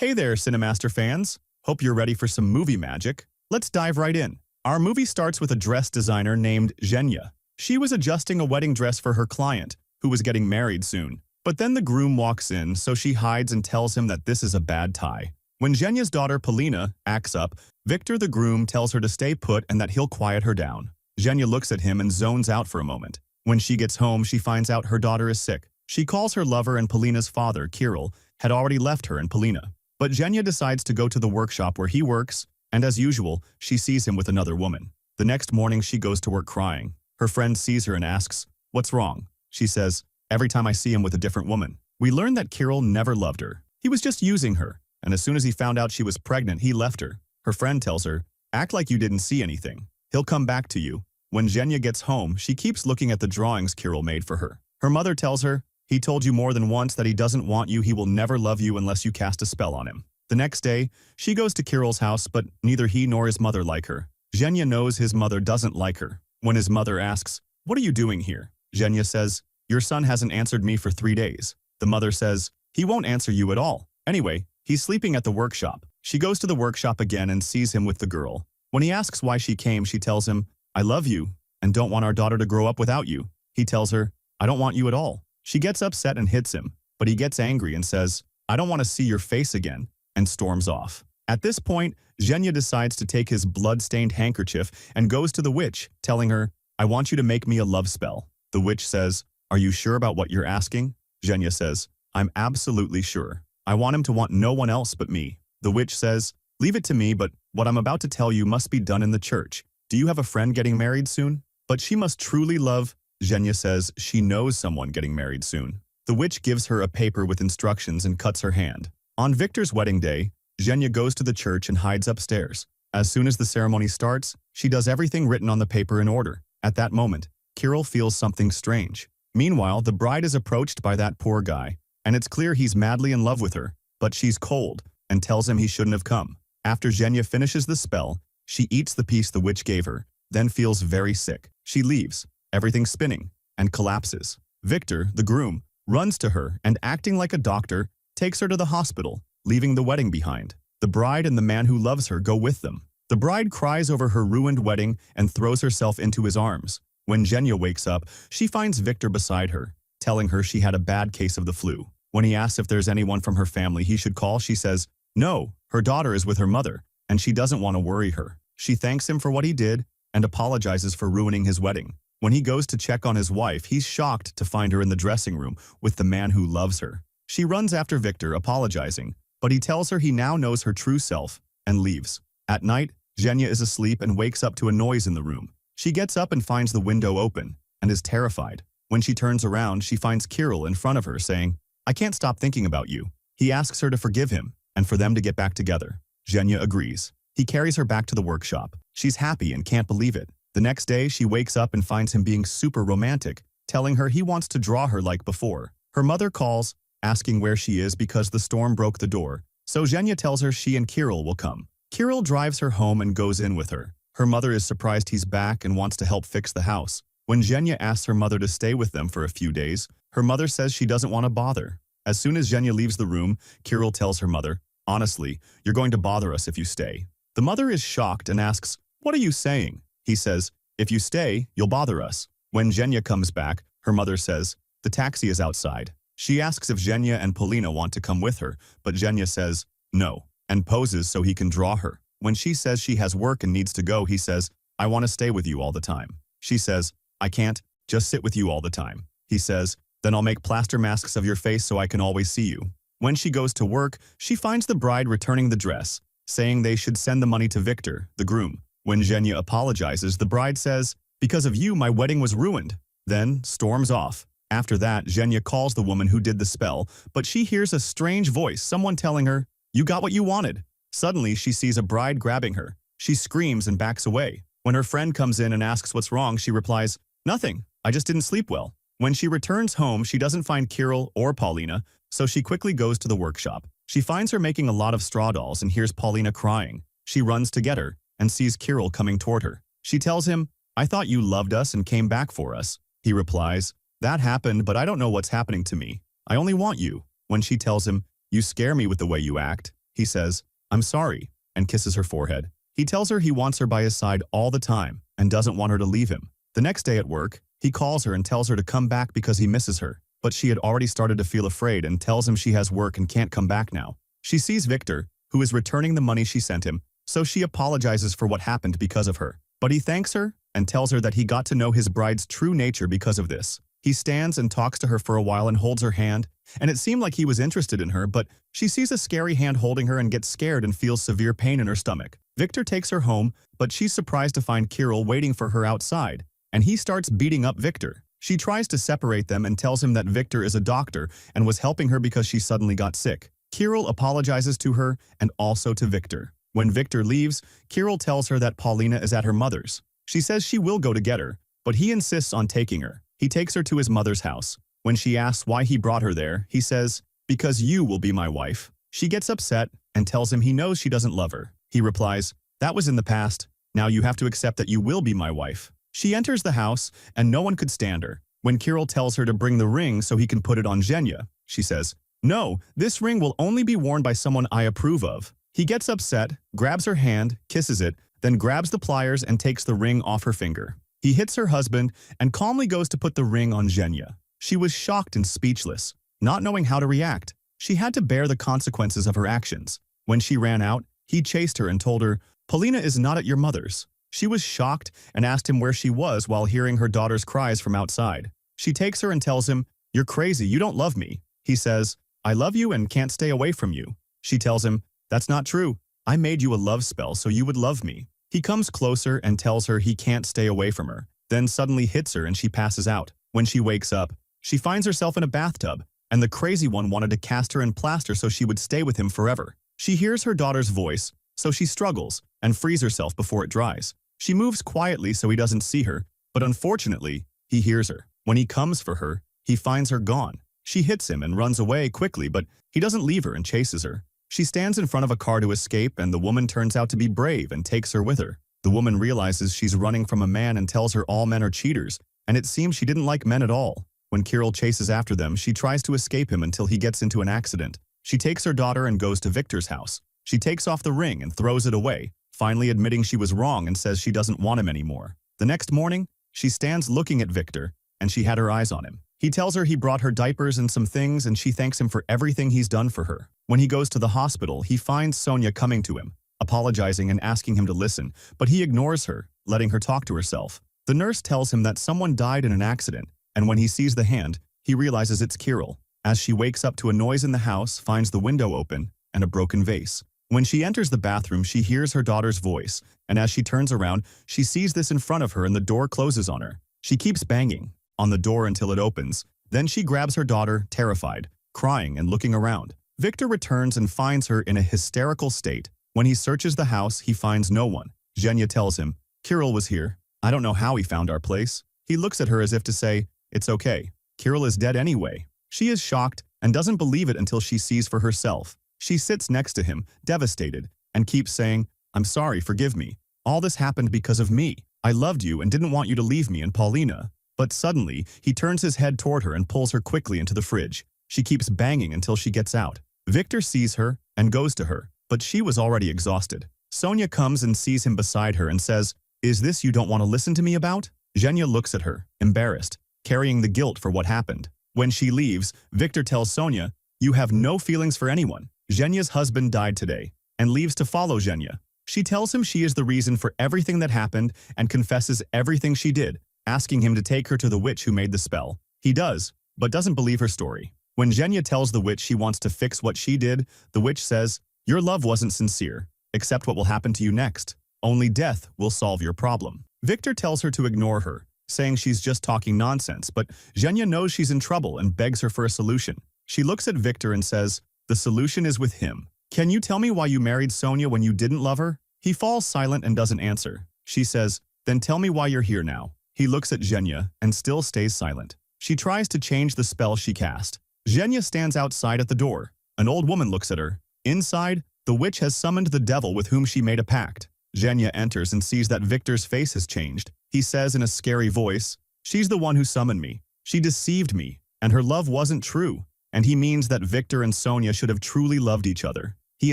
Hey there, CENIMASTER fans. Hope you're ready for some movie magic. Let's dive right in. Our movie starts with a dress designer named Zhenya. She was adjusting a wedding dress for her client, who was getting married soon. But then the groom walks in, so she hides and tells him that this is a bad tie. When Zhenya's daughter Polina acts up, Victor the groom tells her to stay put and that he'll quiet her down. Zhenya looks at him and zones out for a moment. When she gets home, she finds out her daughter is sick. She calls her lover, and Polina's father, Kirill, had already left her and Polina. But Zhenya decides to go to the workshop where he works, and as usual, she sees him with another woman. The next morning, she goes to work crying. Her friend sees her and asks, "What's wrong?" She says, "Every time I see him with a different woman." We learn that Kirill never loved her. He was just using her, and as soon as he found out she was pregnant, he left her. Her friend tells her, "Act like you didn't see anything. He'll come back to you." When Zhenya gets home, she keeps looking at the drawings Kirill made for her. Her mother tells her, "He told you more than once that he doesn't want you. He will never love you unless you cast a spell on him." The next day, she goes to Kirill's house, but neither he nor his mother like her. Zhenya knows his mother doesn't like her. When his mother asks, "What are you doing here?" Zhenya says, "Your son hasn't answered me for 3 days." The mother says, "He won't answer you at all. Anyway, he's sleeping at the workshop." She goes to the workshop again and sees him with the girl. When he asks why she came, she tells him, "I love you and don't want our daughter to grow up without you." He tells her, "I don't want you at all." She gets upset and hits him, but he gets angry and says, "I don't want to see your face again," and storms off. At this point, Zhenya decides to take his blood-stained handkerchief and goes to the witch, telling her, "I want you to make me a love spell." The witch says, "Are you sure about what you're asking?" Zhenya says, "I'm absolutely sure. I want him to want no one else but me." The witch says, "Leave it to me, but what I'm about to tell you must be done in the church. Do you have a friend getting married soon?" "But she must truly love..." Zhenya says she knows someone getting married soon. The witch gives her a paper with instructions and cuts her hand. On Victor's wedding day, Zhenya goes to the church and hides upstairs. As soon as the ceremony starts, she does everything written on the paper in order. At that moment, Kirill feels something strange. Meanwhile, the bride is approached by that poor guy, and it's clear he's madly in love with her, but she's cold and tells him he shouldn't have come. After Zhenya finishes the spell, she eats the piece the witch gave her, then feels very sick. She leaves, everything spinning, and collapses. Victor, the groom, runs to her and, acting like a doctor, takes her to the hospital, leaving the wedding behind. The bride and the man who loves her go with them. The bride cries over her ruined wedding and throws herself into his arms. When Zhenya wakes up, she finds Victor beside her, telling her she had a bad case of the flu. When he asks if there's anyone from her family he should call, she says, "No, her daughter is with her mother, and she doesn't want to worry her." She thanks him for what he did and apologizes for ruining his wedding. When he goes to check on his wife, he's shocked to find her in the dressing room with the man who loves her. She runs after Victor, apologizing, but he tells her he now knows her true self and leaves. At night, Zhenya is asleep and wakes up to a noise in the room. She gets up and finds the window open and is terrified. When she turns around, she finds Kirill in front of her saying, "I can't stop thinking about you." He asks her to forgive him and for them to get back together. Zhenya agrees. He carries her back to the workshop. She's happy and can't believe it. The next day, she wakes up and finds him being super romantic, telling her he wants to draw her like before. Her mother calls, asking where she is because the storm broke the door, so Zhenya tells her she and Kirill will come. Kirill drives her home and goes in with her. Her mother is surprised he's back and wants to help fix the house. When Zhenya asks her mother to stay with them for a few days, her mother says she doesn't want to bother. As soon as Zhenya leaves the room, Kirill tells her mother, "Honestly, you're going to bother us if you stay." The mother is shocked and asks, "What are you saying?" He says, "If you stay, you'll bother us." When Zhenya comes back, her mother says, "The taxi is outside." She asks if Zhenya and Polina want to come with her, but Zhenya says, "No," and poses so he can draw her. When she says she has work and needs to go, he says, "I want to stay with you all the time." She says, "I can't just sit with you all the time." He says, "Then I'll make plaster masks of your face so I can always see you." When she goes to work, she finds the bride returning the dress, saying they should send the money to Victor, the groom. When Zhenya apologizes, the bride says, "Because of you, my wedding was ruined," then storms off. After that, Zhenya calls the woman who did the spell, but she hears a strange voice, someone telling her, "You got what you wanted." Suddenly, she sees a bride grabbing her. She screams and backs away. When her friend comes in and asks what's wrong, she replies, "Nothing, I just didn't sleep well." When she returns home, she doesn't find Kirill or Polina, so she quickly goes to the workshop. She finds her making a lot of straw dolls and hears Polina crying. She runs to get her and sees Kirill coming toward her. She tells him, "I thought you loved us and came back for us." He replies, "That happened, but I don't know what's happening to me. I only want you." When she tells him, "You scare me with the way you act," He says, "I'm sorry," and kisses her forehead. He tells her he wants her by his side all the time and doesn't want her to leave him. The next day at work, he calls her and tells her to come back because he misses her, but she had already started to feel afraid and tells him she has work and can't come back now. She sees Victor, who is returning the money she sent him, so she apologizes for what happened because of her. But he thanks her and tells her that he got to know his bride's true nature because of this. He stands and talks to her for a while and holds her hand, and it seemed like he was interested in her, but she sees a scary hand holding her and gets scared and feels severe pain in her stomach. Victor takes her home, but she's surprised to find Kirill waiting for her outside, and he starts beating up Victor. She tries to separate them and tells him that Victor is a doctor and was helping her because she suddenly got sick. Kirill apologizes to her and also to Victor. When Victor leaves, Kirill tells her that Paulina is at her mother's. She says she will go to get her, but he insists on taking her. He takes her to his mother's house. When she asks why he brought her there, he says, "Because you will be my wife." She gets upset and tells him he knows she doesn't love her. He replies, "That was in the past. Now you have to accept that you will be my wife." She enters the house, and no one could stand her. When Kirill tells her to bring the ring so he can put it on Zhenya, she says, "No, this ring will only be worn by someone I approve of." He gets upset, grabs her hand, kisses it, then grabs the pliers and takes the ring off her finger. He hits her husband and calmly goes to put the ring on Zhenya. She was shocked and speechless, not knowing how to react. She had to bear the consequences of her actions. When she ran out, he chased her and told her, "Paulina is not at your mother's." She was shocked and asked him where she was while hearing her daughter's cries from outside. She takes her and tells him, "You're crazy, you don't love me." He says, "I love you and can't stay away from you." She tells him, "That's not true. I made you a love spell so you would love me." He comes closer and tells her he can't stay away from her, then suddenly hits her and she passes out. When she wakes up, she finds herself in a bathtub, and the crazy one wanted to cast her in plaster so she would stay with him forever. She hears her daughter's voice, so she struggles and frees herself before it dries. She moves quietly so he doesn't see her, but unfortunately, he hears her. When he comes for her, he finds her gone. She hits him and runs away quickly, but he doesn't leave her and chases her. She stands in front of a car to escape, and the woman turns out to be brave and takes her with her. The woman realizes she's running from a man and tells her all men are cheaters, and it seems she didn't like men at all. When Kirill chases after them, she tries to escape him until he gets into an accident. She takes her daughter and goes to Victor's house. She takes off the ring and throws it away, finally admitting she was wrong and says she doesn't want him anymore. The next morning, she stands looking at Victor, and she had her eyes on him. He tells her he brought her diapers and some things, and she thanks him for everything he's done for her. When he goes to the hospital, he finds Sonia coming to him, apologizing and asking him to listen, but he ignores her, letting her talk to herself. The nurse tells him that someone died in an accident, and when he sees the hand, he realizes it's Kirill. As she wakes up to a noise in the house, finds the window open, and a broken vase. When she enters the bathroom, she hears her daughter's voice, and as she turns around, she sees this in front of her and the door closes on her. She keeps banging on the door until it opens. Then she grabs her daughter, terrified, crying and looking around. Victor returns and finds her in a hysterical state. When he searches the house, he finds no one. Zhenya tells him, "Kirill was here. I don't know how he found our place." He looks at her as if to say, "It's okay. Kirill is dead anyway." She is shocked and doesn't believe it until she sees for herself. She sits next to him, devastated, and keeps saying, "I'm sorry, forgive me. All this happened because of me. I loved you and didn't want you to leave me and Paulina." But suddenly, he turns his head toward her and pulls her quickly into the fridge. She keeps banging until she gets out. Victor sees her and goes to her, but she was already exhausted. Sonia comes and sees him beside her and says, "Is this you don't want to listen to me about?" Zhenya looks at her, embarrassed, carrying the guilt for what happened. When she leaves, Victor tells Sonia, "You have no feelings for anyone. Zhenya's husband died today," and leaves to follow Zhenya. She tells him she is the reason for everything that happened and confesses everything she did, asking him to take her to the witch who made the spell. He does, but doesn't believe her story. When Zhenya tells the witch she wants to fix what she did, the witch says, "Your love wasn't sincere. Accept what will happen to you next. Only death will solve your problem." Victor tells her to ignore her, saying she's just talking nonsense, but Zhenya knows she's in trouble and begs her for a solution. She looks at Victor and says, "The solution is with him. Can you tell me why you married Sonia when you didn't love her?" He falls silent and doesn't answer. She says, "Then tell me why you're here now." He looks at Zhenya and still stays silent. She tries to change the spell she cast. Zhenya stands outside at the door. An old woman looks at her. Inside, the witch has summoned the devil with whom she made a pact. Zhenya enters and sees that Victor's face has changed. He says in a scary voice, "She's the one who summoned me. She deceived me, and her love wasn't true." And he means that Victor and Sonia should have truly loved each other. He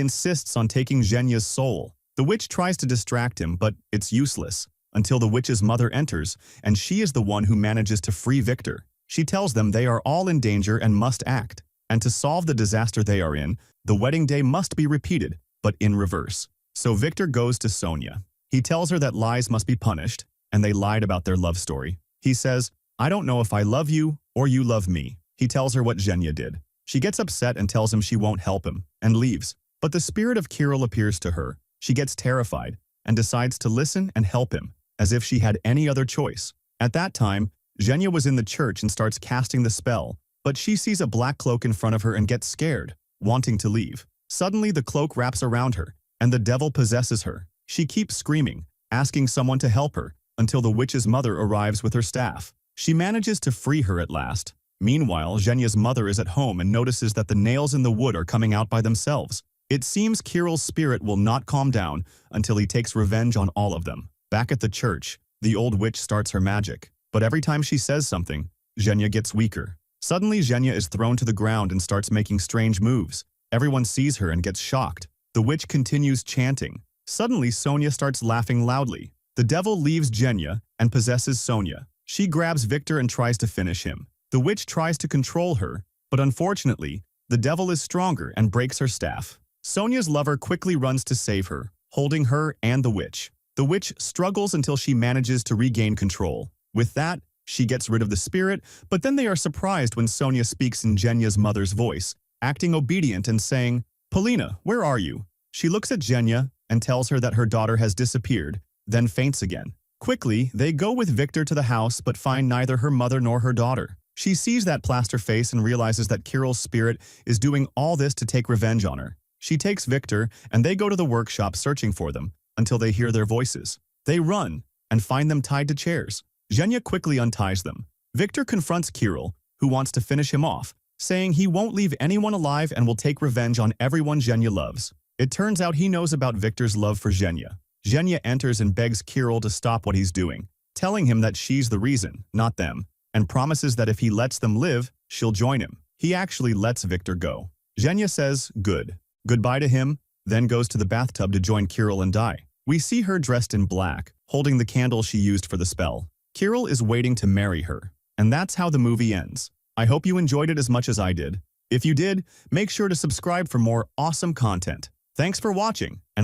insists on taking Zhenya's soul. The witch tries to distract him, but it's useless, until the witch's mother enters, and she is the one who manages to free Victor. She tells them they are all in danger and must act, and to solve the disaster they are in, the wedding day must be repeated, but in reverse. So Victor goes to Sonia. He tells her that lies must be punished, and they lied about their love story. He says, "I don't know if I love you or you love me." He tells her what Zhenya did. She gets upset and tells him she won't help him, and leaves. But the spirit of Kirill appears to her. She gets terrified, and decides to listen and help him, as if she had any other choice. At that time, Zhenya was in the church and starts casting the spell, but she sees a black cloak in front of her and gets scared, wanting to leave. Suddenly, the cloak wraps around her, and the devil possesses her. She keeps screaming, asking someone to help her, until the witch's mother arrives with her staff. She manages to free her at last. Meanwhile, Zhenya's mother is at home and notices that the nails in the wood are coming out by themselves. It seems Kirill's spirit will not calm down until he takes revenge on all of them. Back at the church, the old witch starts her magic, but every time she says something, Zhenya gets weaker. Suddenly, Zhenya is thrown to the ground and starts making strange moves. Everyone sees her and gets shocked. The witch continues chanting. Suddenly, Sonia starts laughing loudly. The devil leaves Zhenya and possesses Sonia. She grabs Victor and tries to finish him. The witch tries to control her, but unfortunately, the devil is stronger and breaks her staff. Sonia's lover quickly runs to save her, holding her and the witch. The witch struggles until she manages to regain control. With that, she gets rid of the spirit, but then they are surprised when Sonia speaks in Zhenya's mother's voice, acting obedient and saying, "Polina, where are you?" She looks at Zhenya and tells her that her daughter has disappeared, then faints again. Quickly, they go with Victor to the house but find neither her mother nor her daughter. She sees that plaster face and realizes that Kirill's spirit is doing all this to take revenge on her. She takes Victor and they go to the workshop searching for them until they hear their voices. They run and find them tied to chairs. Zhenya quickly unties them. Victor confronts Kirill, who wants to finish him off, saying he won't leave anyone alive and will take revenge on everyone Zhenya loves. It turns out he knows about Victor's love for Zhenya. Zhenya enters and begs Kirill to stop what he's doing, telling him that she's the reason, not them, and promises that if he lets them live, she'll join him. He actually lets Victor go. Zhenya says, goodbye to him, then goes to the bathtub to join Kirill and die. We see her dressed in black, holding the candle she used for the spell. Kirill is waiting to marry her, and that's how the movie ends. I hope you enjoyed it as much as I did. If you did, make sure to subscribe for more awesome content. Thanks for watching, and